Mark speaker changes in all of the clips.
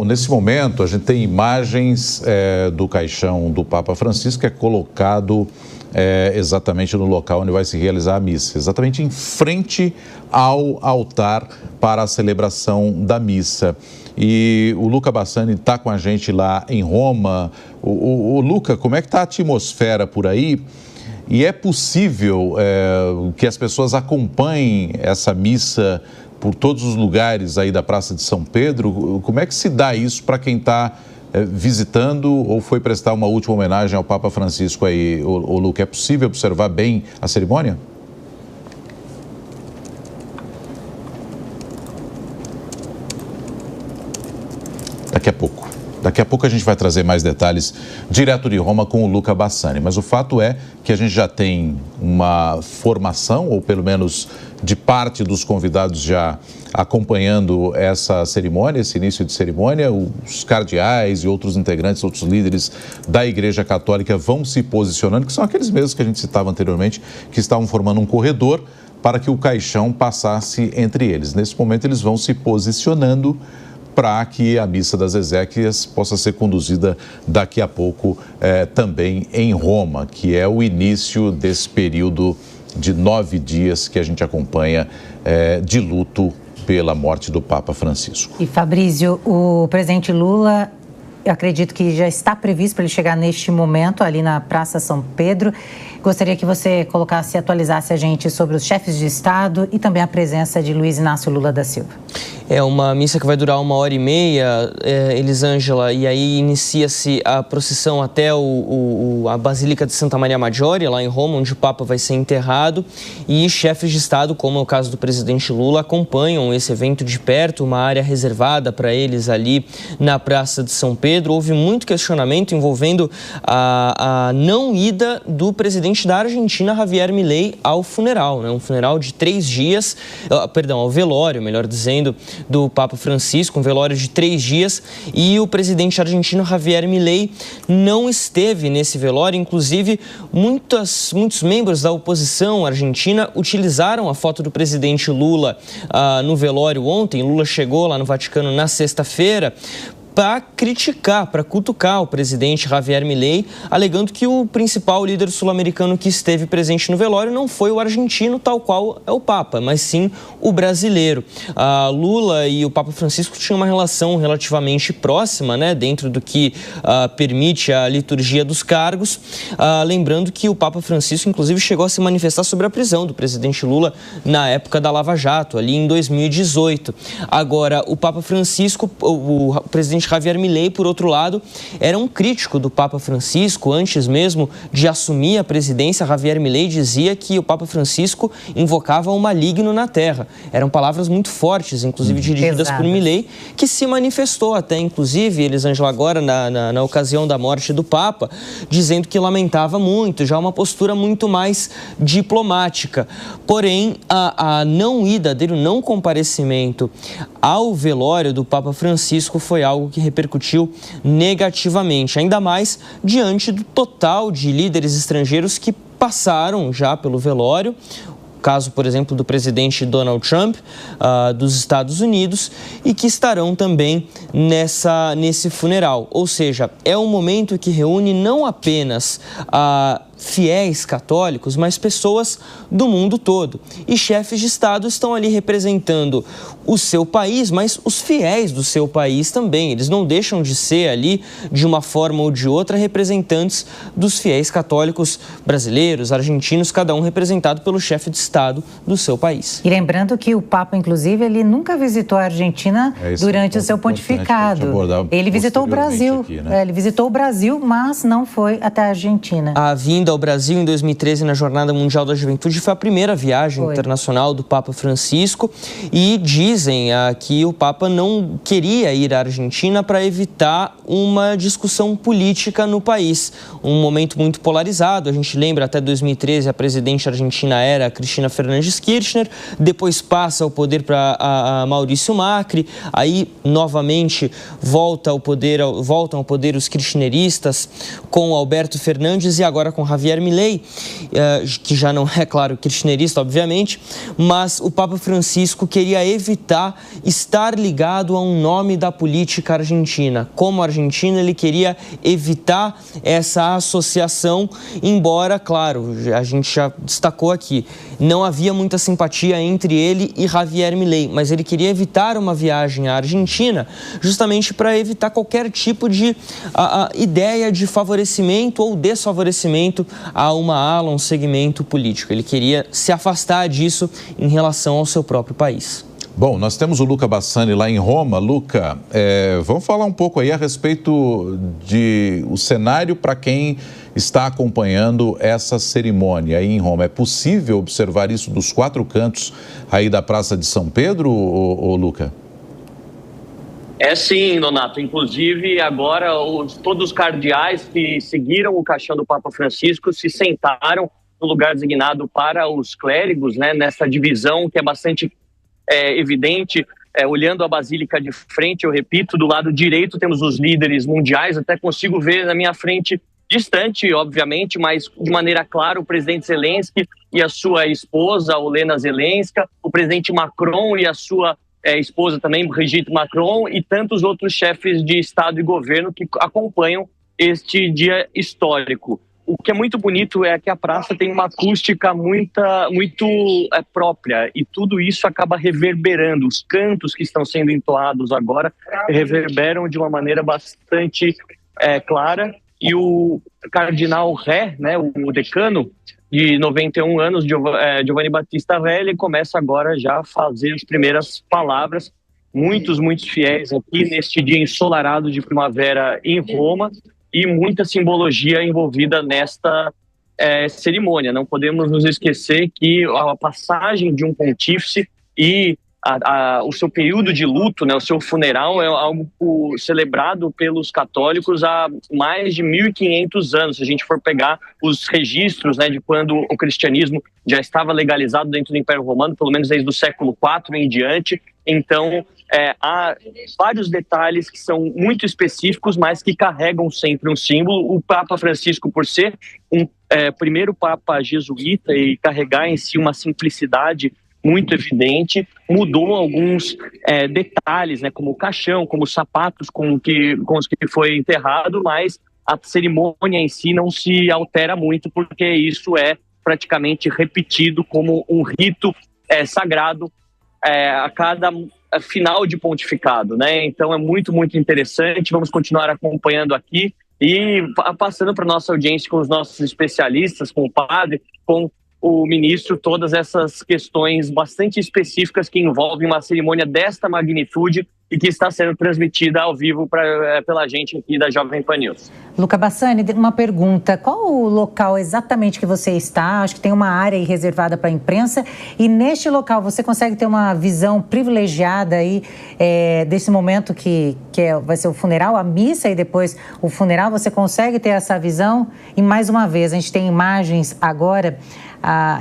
Speaker 1: nesse momento a gente tem imagens do caixão do Papa Francisco, que é colocado exatamente no local onde vai se realizar a missa, exatamente em frente ao altar para a celebração da missa. E o Luca Bassani está com a gente lá em Roma. O Luca, como é que está a atmosfera por aí? E é possível que as pessoas acompanhem essa missa por todos os lugares aí da Praça de São Pedro? Como é que se dá isso para quem está visitando ou foi prestar uma última homenagem ao Papa Francisco aí, o Luca? É possível observar bem a cerimônia? Daqui a pouco a gente vai trazer mais detalhes direto de Roma com o Luca Bassani. Mas o fato é que a gente já tem uma formação, ou pelo menos de parte dos convidados já acompanhando essa cerimônia, esse início de cerimônia. Os cardeais e outros integrantes, outros líderes da Igreja Católica vão se posicionando, que são aqueles mesmos que a gente citava anteriormente, que estavam formando um corredor para que o caixão passasse entre eles. Nesse momento eles vão se posicionando para que a missa das exéquias possa ser conduzida daqui a pouco também em Roma, que é o início desse período de 9 dias que a gente acompanha de luto pela morte do Papa Francisco.
Speaker 2: E Fabrício, o presidente Lula, eu acredito que já está previsto para ele chegar neste momento ali na Praça São Pedro. Gostaria que você colocasse e atualizasse a gente sobre os chefes de Estado e também a presença de Luiz Inácio Lula da Silva.
Speaker 3: É uma missa que vai durar 1h30, Elisângela, e aí inicia-se a procissão até a Basílica de Santa Maria Maggiore, lá em Roma, onde o Papa vai ser enterrado, e chefes de Estado, como é o caso do presidente Lula, acompanham esse evento de perto, uma área reservada para eles ali na Praça de São Pedro. Houve muito questionamento envolvendo a não ida do presidente da Argentina, Javier Milei, ao funeral, né? Um funeral de 3 dias, ao velório, melhor dizendo, do Papa Francisco, um velório de 3 dias, e o presidente argentino Javier Milei não esteve nesse velório. Inclusive, muitos membros da oposição argentina utilizaram a foto do presidente Lula no velório ontem. Lula chegou lá no Vaticano na sexta-feira para criticar, para cutucar o presidente Javier Milei, alegando que o principal líder sul-americano que esteve presente no velório não foi o argentino, tal qual é o Papa, mas sim o brasileiro. Lula e o Papa Francisco tinham uma relação relativamente próxima, né, dentro do que permite a liturgia dos cargos, lembrando que o Papa Francisco, inclusive, chegou a se manifestar sobre a prisão do presidente Lula na época da Lava Jato, ali em 2018. Agora, o Papa Francisco, o presidente Javier Milei, por outro lado, era um crítico do Papa Francisco. Antes mesmo de assumir a presidência, Javier Milei dizia que o Papa Francisco invocava o maligno na terra. Eram palavras muito fortes, inclusive dirigidas por Milei, que se manifestou até, inclusive, Elisângela, agora na ocasião da morte do Papa, dizendo que lamentava muito, já uma postura muito mais diplomática. Porém, a não ida dele, o não comparecimento ao velório do Papa Francisco foi algo que repercutiu negativamente, ainda mais diante do total de líderes estrangeiros que passaram já pelo velório. Caso, por exemplo, do presidente Donald Trump, dos Estados Unidos, e que estarão também nesse funeral. Ou seja, é um momento que reúne não apenas fiéis católicos, mas pessoas do mundo todo. E chefes de Estado estão ali representando o seu país, mas os fiéis do seu país também. Eles não deixam de ser ali, de uma forma ou de outra, representantes dos fiéis católicos brasileiros, argentinos, cada um representado pelo chefe de Estado do seu país.
Speaker 2: E lembrando que o Papa, inclusive, ele nunca visitou a Argentina durante o seu pontificado. Ele visitou o Brasil. Aqui, né? Ele visitou o Brasil, mas não foi até a Argentina.
Speaker 3: A vinda ao Brasil em 2013 na Jornada Mundial da Juventude foi a primeira viagem internacional do Papa Francisco, e dizem que o Papa não queria ir à Argentina para evitar uma discussão política no país. Um momento muito polarizado. A gente lembra, até 2013 a presidente argentina era Cristina Fernández Kirchner, depois passa o poder para Maurício Macri, aí novamente voltam ao poder os kirchneristas com Alberto Fernandes, e agora com Javier Javier Milei, que já não é, claro, kirchnerista, obviamente, mas o Papa Francisco queria evitar estar ligado a um nome da política argentina. Como argentino, ele queria evitar essa associação, embora, claro, a gente já destacou aqui, não havia muita simpatia entre ele e Javier Milei, mas ele queria evitar uma viagem à Argentina justamente para evitar qualquer tipo de ideia de favorecimento ou desfavorecimento a uma ala, um segmento político. Ele queria se afastar disso em relação ao seu próprio país.
Speaker 1: Bom, nós temos o Luca Bassani lá em Roma. Luca, vamos falar um pouco aí a respeito de o cenário para quem está acompanhando essa cerimônia aí em Roma. É possível observar isso dos 4 cantos aí da Praça de São Pedro, ô Luca?
Speaker 4: É sim, Donato. Inclusive, agora todos os cardeais que seguiram o caixão do Papa Francisco se sentaram no lugar designado para os clérigos, né, nessa divisão que é bastante evidente. Olhando a Basílica de frente, eu repito, do lado direito temos os líderes mundiais, até consigo ver na minha frente, distante, obviamente, mas de maneira clara, o presidente Zelensky e a sua esposa, Olena Zelenska, o presidente Macron e a sua esposa também, Brigitte Macron, e tantos outros chefes de Estado e governo que acompanham este dia histórico. O que é muito bonito é que a praça tem uma acústica muito própria, e tudo isso acaba reverberando. Os cantos que estão sendo entoados agora reverberam de uma maneira bastante clara, e o Cardinal Ré, né, o decano, de 91 anos, Giovanni Battista Re, ele começa agora já a fazer as primeiras palavras. Muitos fiéis aqui neste dia ensolarado de primavera em Roma, e muita simbologia envolvida nesta cerimônia. Não podemos nos esquecer que a passagem de um pontífice e o seu período de luto, né, o seu funeral, é algo celebrado pelos católicos há mais de 1.500 anos. Se a gente for pegar os registros, né, de quando o cristianismo já estava legalizado dentro do Império Romano, pelo menos desde o século IV em diante. Então, há vários detalhes que são muito específicos, mas que carregam sempre um símbolo. O Papa Francisco, por ser um primeiro Papa jesuíta e carregar em si uma simplicidade muito evidente, mudou alguns detalhes, né, como o caixão, como os sapatos com os que foi enterrado, mas a cerimônia em si não se altera muito, porque isso é praticamente repetido como um rito sagrado a cada final de pontificado, né? Então é muito interessante. Vamos continuar acompanhando aqui e passando para a nossa audiência com os nossos especialistas, com o padre, com o ministro, todas essas questões bastante específicas que envolvem uma cerimônia desta magnitude e que está sendo transmitida ao vivo pela gente aqui da Jovem Pan News.
Speaker 2: Luca Bassani, uma pergunta. Qual o local exatamente que você está? Acho que tem uma área aí reservada para a imprensa. E neste local você consegue ter uma visão privilegiada aí desse momento que vai ser o funeral, a missa e depois o funeral. Você consegue ter essa visão? E mais uma vez, a gente tem imagens agora.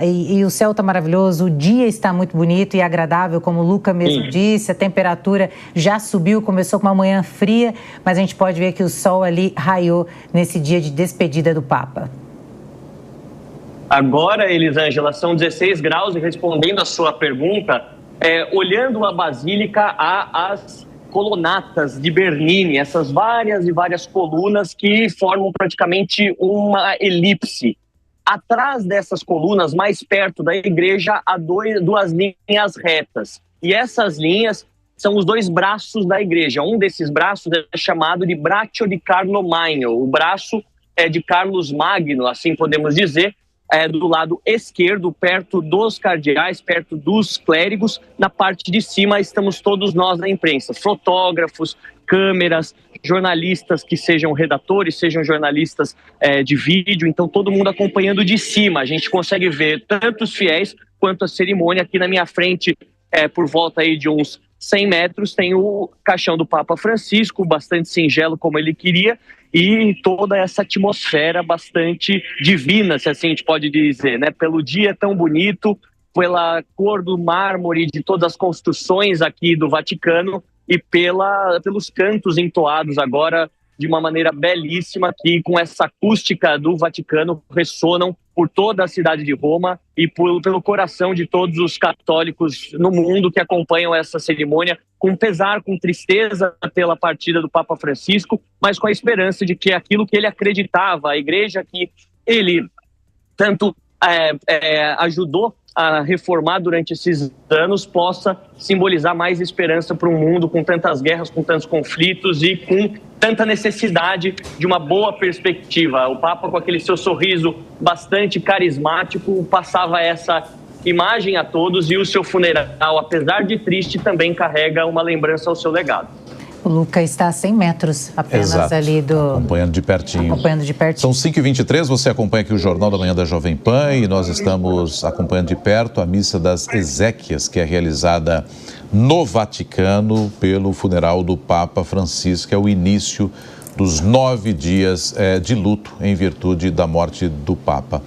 Speaker 2: E o céu está maravilhoso, o dia está muito bonito e agradável, como o Luca mesmo disse, a temperatura já subiu, começou com uma manhã fria, mas a gente pode ver que o sol ali raiou nesse dia de despedida do Papa.
Speaker 4: Agora, Elisângela, são 16 graus e respondendo a sua pergunta, olhando a Basílica, há as colunatas de Bernini, essas várias e várias colunas que formam praticamente uma elipse. Atrás dessas colunas, mais perto da igreja, há duas linhas retas. E essas linhas são os 2 braços da igreja. Um desses braços é chamado de Braccio di Carlo Magno. O braço é de Carlos Magno, assim podemos dizer, do lado esquerdo, perto dos cardeais, perto dos clérigos. Na parte de cima estamos todos nós da imprensa, fotógrafos, câmeras, jornalistas que sejam redatores, sejam jornalistas de vídeo, então todo mundo acompanhando de cima. A gente consegue ver tanto os fiéis quanto a cerimônia. Aqui na minha frente, por volta aí de uns 100 metros, tem o caixão do Papa Francisco, bastante singelo como ele queria, e toda essa atmosfera bastante divina, se assim a gente pode dizer, né? Pelo dia tão bonito, pela cor do mármore de todas as construções aqui do Vaticano e pelos cantos entoados agora de uma maneira belíssima, que com essa acústica do Vaticano ressonam por toda a cidade de Roma e pelo coração de todos os católicos no mundo que acompanham essa cerimônia, com pesar, com tristeza pela partida do Papa Francisco, mas com a esperança de que aquilo que ele acreditava, a igreja que ele tanto ajudou a reformar durante esses anos, possa simbolizar mais esperança para um mundo com tantas guerras, com tantos conflitos e com tanta necessidade de uma boa perspectiva. O Papa, com aquele seu sorriso bastante carismático, passava essa imagem a todos, e o seu funeral, apesar de triste, também carrega uma lembrança ao seu legado.
Speaker 2: O Luca está a 100 metros apenas.
Speaker 1: Exato.
Speaker 2: Ali do...
Speaker 1: Acompanhando de pertinho.
Speaker 2: Acompanhando de pertinho.
Speaker 1: São 5h23, você acompanha aqui o Jornal da Manhã da Jovem Pan e nós estamos acompanhando de perto a Missa das Exéquias, que é realizada no Vaticano pelo funeral do Papa Francisco. É o início dos 9 dias de luto em virtude da morte do Papa.